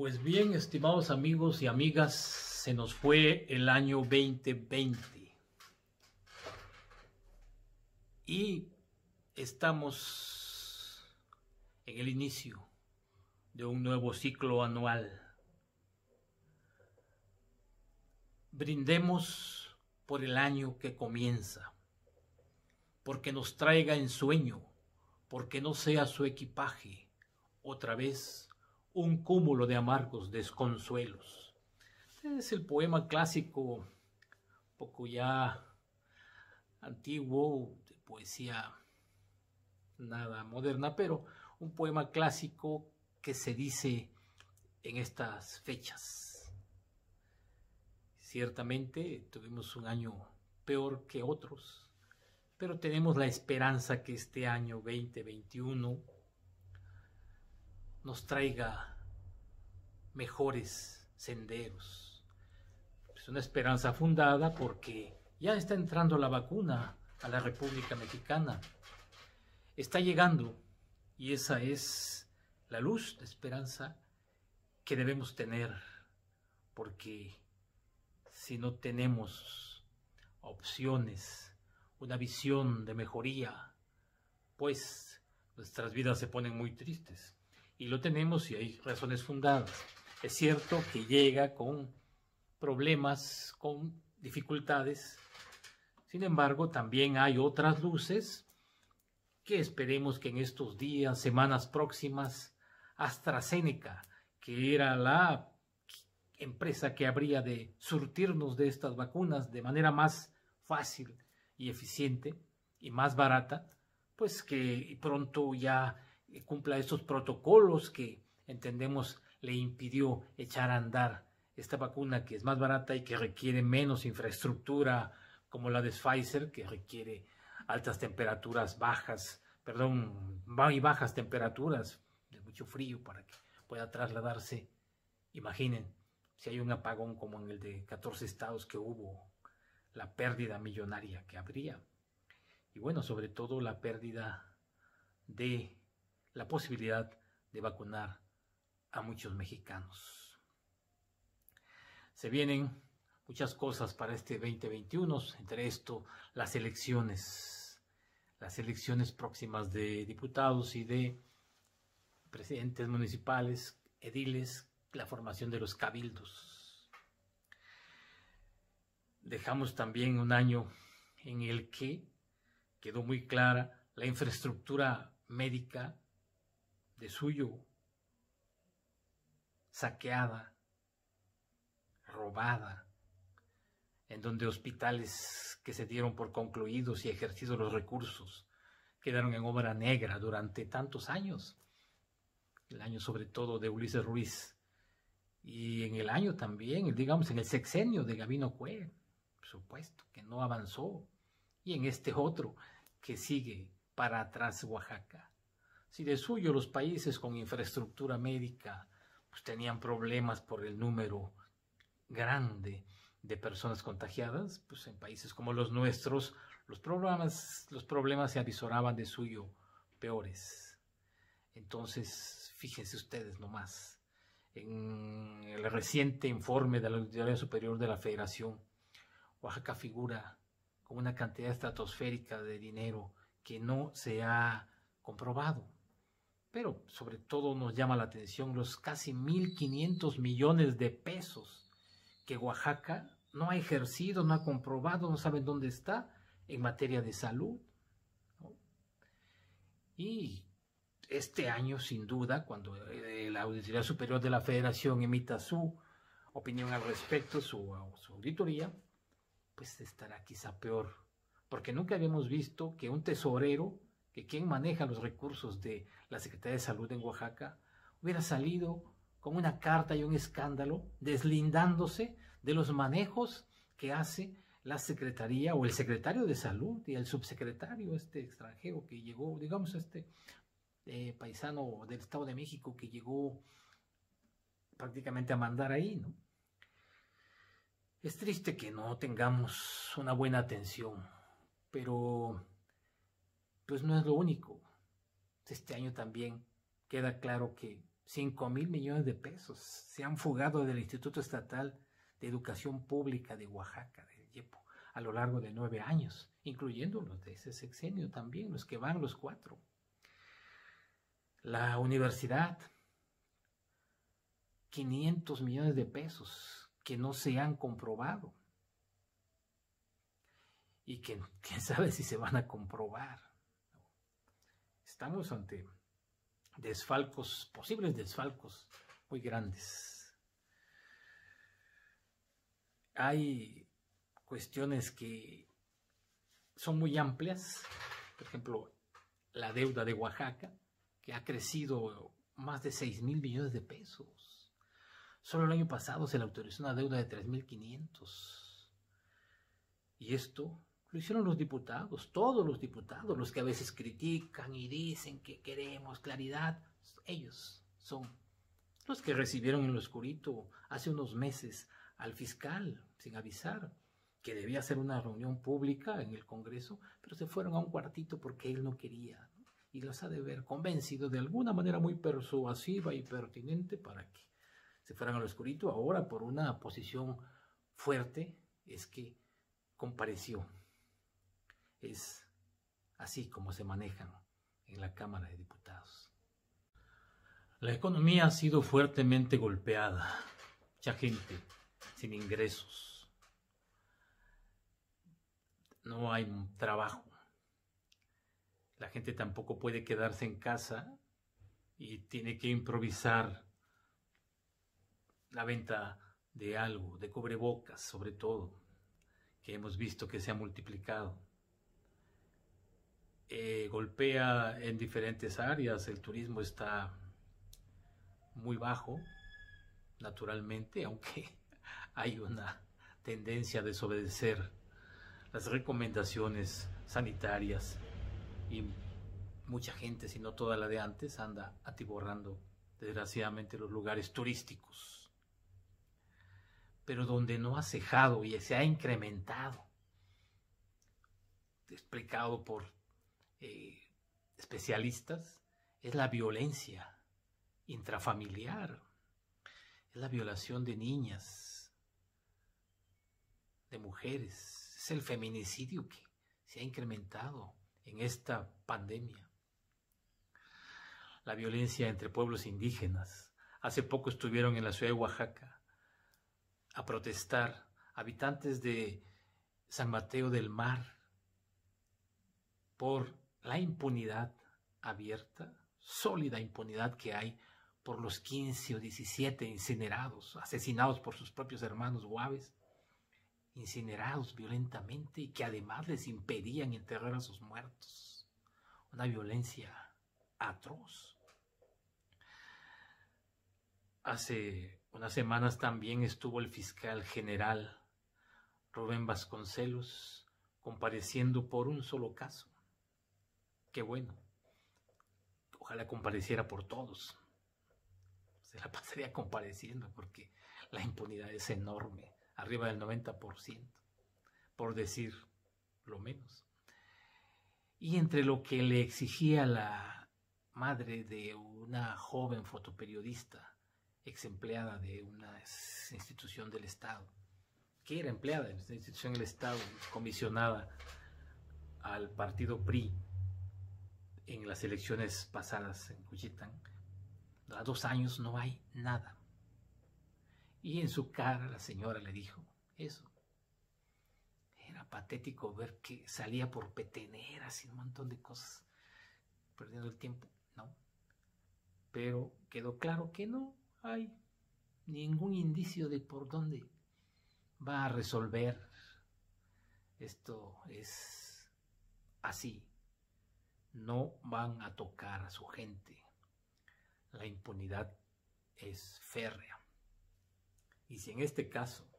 Pues bien, estimados amigos y amigas, se nos fue el año 2020 y estamos en el inicio de un nuevo ciclo anual. Brindemos por el año que comienza, porque nos traiga ensueño, porque no sea su equipaje otra vez un cúmulo de amargos desconsuelos. Es el poema clásico, poco ya antiguo, de poesía nada moderna, pero un poema clásico que se dice en estas fechas. Ciertamente tuvimos un año peor que otros, pero tenemos la esperanza que este año 2021 nos traiga mejores senderos. Es una esperanza fundada porque ya está entrando la vacuna a la República Mexicana. Está llegando y esa es la luz de esperanza que debemos tener, porque si no tenemos opciones, una visión de mejoría, pues nuestras vidas se ponen muy tristes. Y lo tenemos y hay razones fundadas. Es cierto que llega con problemas, con dificultades. Sin embargo, también hay otras luces que esperemos que en estos días, semanas próximas, AstraZeneca, que era la empresa que habría de surtirnos de estas vacunas de manera más fácil y eficiente y más barata, pues que pronto ya cumpla estos protocolos que entendemos le impidió echar a andar esta vacuna, que es más barata y que requiere menos infraestructura como la de Pfizer, que requiere altas temperaturas bajas temperaturas, de mucho frío para que pueda trasladarse. Imaginen, si hay un apagón como en el de 14 estados que hubo, la pérdida millonaria que habría. Y bueno, sobre todo la pérdida de la posibilidad de vacunar a muchos mexicanos. Se vienen muchas cosas para este 2021, entre esto las elecciones próximas de diputados y de presidentes municipales, ediles, la formación de los cabildos. Dejamos también un año en el que quedó muy clara la infraestructura médica de suyo saqueada, robada, en donde hospitales que se dieron por concluidos y ejercidos los recursos quedaron en obra negra durante tantos años. El año sobre todo de Ulises Ruiz y en el año también, digamos en el sexenio de Gabino Cue, por supuesto que no avanzó, y en este otro que sigue para atrás Oaxaca. Si de suyo los países con infraestructura médica pues tenían problemas por el número grande de personas contagiadas, pues en países como los nuestros los problemas se avisoraban de suyo peores. Entonces, fíjense ustedes nomás, en el reciente informe de la Auditoría Superior de la Federación, Oaxaca figura con una cantidad estratosférica de dinero que no se ha comprobado. Pero sobre todo nos llama la atención los casi 1.500 millones de pesos que Oaxaca no ha ejercido, no ha comprobado, no saben dónde está en materia de salud, ¿no? Y este año, sin duda, cuando la Auditoría Superior de la Federación emita su opinión al respecto, su auditoría, pues estará quizá peor, porque nunca habíamos visto que un tesorero, que quien maneja los recursos de la Secretaría de Salud en Oaxaca, hubiera salido con una carta y un escándalo deslindándose de los manejos que hace la Secretaría o el secretario de Salud y el subsecretario, extranjero que llegó, digamos, paisano del Estado de México que llegó prácticamente a mandar ahí, ¿no? Es triste que no tengamos una buena atención, pero pues no es lo único. Este año también queda claro que 5.000 millones de pesos se han fugado del Instituto Estatal de Educación Pública de Oaxaca, del IEPO, a lo largo de 9 años, incluyendo los de ese sexenio también, los que van los 4. La universidad, 500 millones de pesos que no se han comprobado y que quién sabe si se van a comprobar. Estamos ante desfalcos, posibles desfalcos muy grandes. Hay cuestiones que son muy amplias, por ejemplo, la deuda de Oaxaca, que ha crecido más de 6.000 millones de pesos. Solo el año pasado se le autorizó una deuda de 3.500. Y esto lo hicieron los diputados, todos los diputados, los que a veces critican y dicen que queremos claridad. Ellos son los que recibieron en lo oscurito hace unos meses al fiscal sin avisar que debía hacer una reunión pública en el Congreso, pero se fueron a un cuartito porque él no quería, ¿no? Y los ha de ver convencido de alguna manera muy persuasiva y pertinente para que se fueran al oscurito. Ahora, por una posición fuerte, es que compareció. Es así como se manejan en la Cámara de Diputados. La economía ha sido fuertemente golpeada. Mucha gente sin ingresos. No hay trabajo. La gente tampoco puede quedarse en casa y tiene que improvisar la venta de algo, de cubrebocas sobre todo, que hemos visto que se ha multiplicado. Golpea en diferentes áreas, el turismo está muy bajo, naturalmente, aunque hay una tendencia a desobedecer las recomendaciones sanitarias y mucha gente, si no toda la de antes, anda atiborrando desgraciadamente los lugares turísticos. Pero donde no ha cejado y se ha incrementado, explicado por especialistas, es la violencia intrafamiliar, es la violación de niñas, de mujeres, es el feminicidio que se ha incrementado en esta pandemia. La violencia entre pueblos indígenas. Hace poco estuvieron en la ciudad de Oaxaca a protestar habitantes de San Mateo del Mar por la impunidad abierta, sólida impunidad que hay por los 15 o 17 incinerados, asesinados por sus propios hermanos guaves, incinerados violentamente y que además les impedían enterrar a sus muertos. Una violencia atroz. Hace unas semanas también estuvo el fiscal general Rubén Vasconcelos compareciendo por un solo caso. Qué bueno. Ojalá compareciera por todos. Se la pasaría compareciendo porque la impunidad es enorme, arriba del 90%, por decir lo menos. Y entre lo que le exigía la madre de una joven fotoperiodista, ex empleada de una institución del Estado, que era empleada de una institución del Estado, comisionada al partido PRI en las elecciones pasadas en Cuchitán, a 2 años no hay nada. Y en su cara la señora le dijo eso. Era patético ver que salía por peteneras y un montón de cosas, perdiendo el tiempo, ¿no? Pero quedó claro que no hay ningún indicio de por dónde va a resolver. Esto es así. No van a tocar a su gente. La impunidad es férrea. Y si en este caso,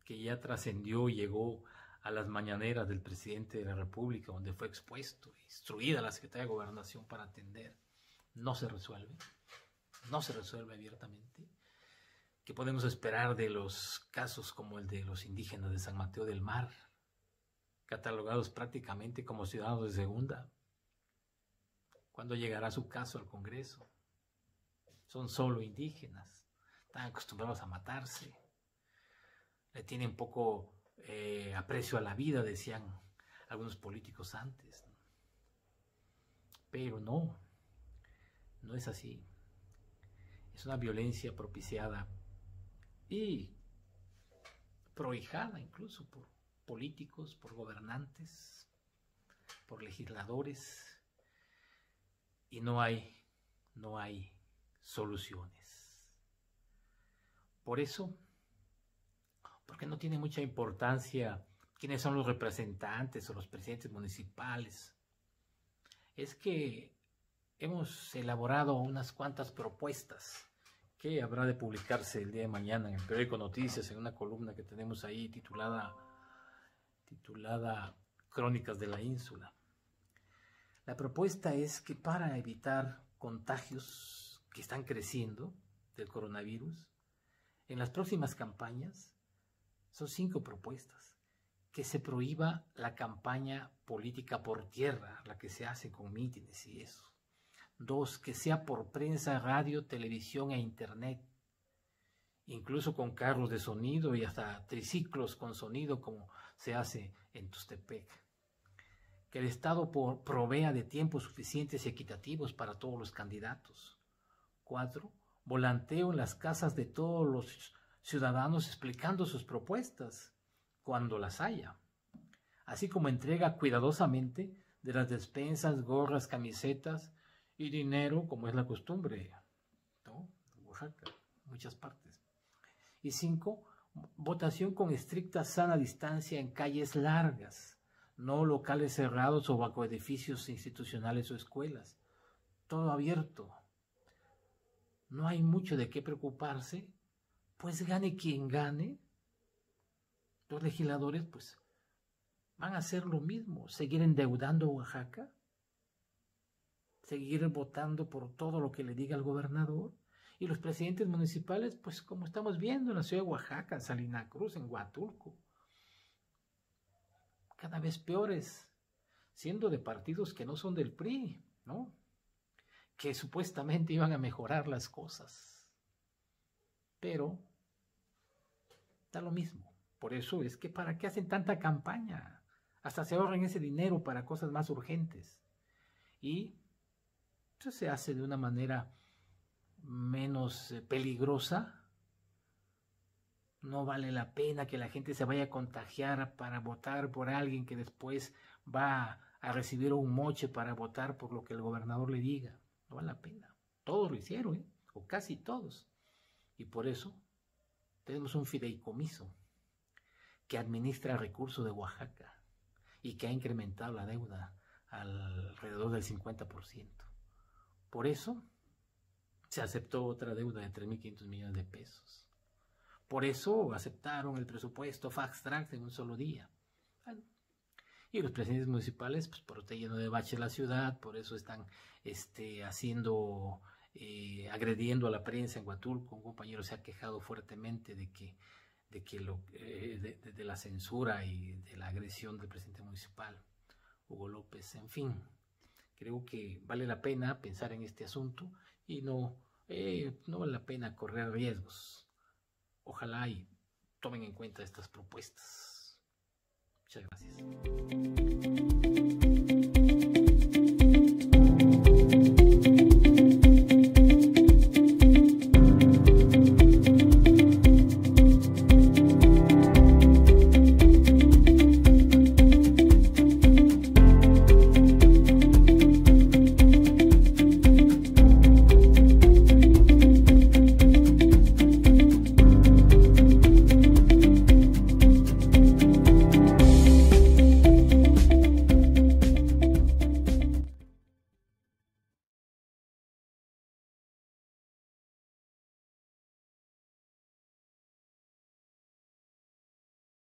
que ya trascendió y llegó a las mañaneras del presidente de la República, donde fue expuesto, instruida la Secretaría de Gobernación para atender, no se resuelve abiertamente, ¿qué podemos esperar de los casos como el de los indígenas de San Mateo del Mar, catalogados prácticamente como ciudadanos de segunda? ¿Cuándo llegará su caso al Congreso? son solo indígenas, están acostumbrados a matarse, le tienen poco aprecio a la vida, decían algunos políticos antes, ¿no? Pero no es así. Es una violencia propiciada y prohijada incluso por políticos, por gobernantes, por legisladores, y no hay soluciones. Por eso, porque no tiene mucha importancia quiénes son los representantes o los presidentes municipales, es que hemos elaborado unas cuantas propuestas que habrá de publicarse el día de mañana en el periódico Noticias, en una columna que tenemos ahí titulada Crónicas de la Ínsula. La propuesta es que para evitar contagios que están creciendo del coronavirus, en las próximas campañas, son 5 propuestas: que se prohíba la campaña política por tierra, la que se hace con mítines y eso. 2, que sea por prensa, radio, televisión e internet, incluso con carros de sonido y hasta triciclos con sonido, como se hace en Tustepec. Que el Estado provea de tiempos suficientes y equitativos para todos los candidatos. 4, volanteo en las casas de todos los ciudadanos explicando sus propuestas, cuando las haya, así como entrega cuidadosamente de las despensas, gorras, camisetas y dinero, como es la costumbre, ¿no? En Oaxaca, en muchas partes. Y 5, votación con estricta sana distancia en calles largas, no locales cerrados o bajo edificios institucionales o escuelas. Todo abierto. No hay mucho de qué preocuparse, pues gane quien gane, los legisladores pues van a hacer lo mismo, seguir endeudando a Oaxaca, seguir votando por todo lo que le diga el gobernador, y los presidentes municipales, pues como estamos viendo en la ciudad de Oaxaca, en Salina Cruz, en Huatulco, cada vez peores, siendo de partidos que no son del PRI, ¿no? Que supuestamente iban a mejorar las cosas, pero da lo mismo. Por eso es que ¿para qué hacen tanta campaña? Hasta se ahorran ese dinero para cosas más urgentes. Y eso se hace de una manera menos peligrosa. No vale la pena que la gente se vaya a contagiar para votar por alguien que después va a recibir un moche para votar por lo que el gobernador le diga. No vale la pena. Todos lo hicieron, ¿eh? O casi todos. Y por eso tenemos un fideicomiso que administra recursos de Oaxaca y que ha incrementado la deuda alrededor del 50%. Por eso se aceptó otra deuda de 3.500 millones de pesos. Por eso aceptaron el presupuesto fast track en un solo día. Bueno, y los presidentes municipales, pues por estar lleno de baches la ciudad, por eso están agrediendo a la prensa en Huatulco. Un compañero se ha quejado fuertemente de la censura y de la agresión del presidente municipal, Hugo López. En fin, creo que vale la pena pensar en este asunto y no vale la pena correr riesgos. Ojalá y tomen en cuenta estas propuestas. Muchas gracias.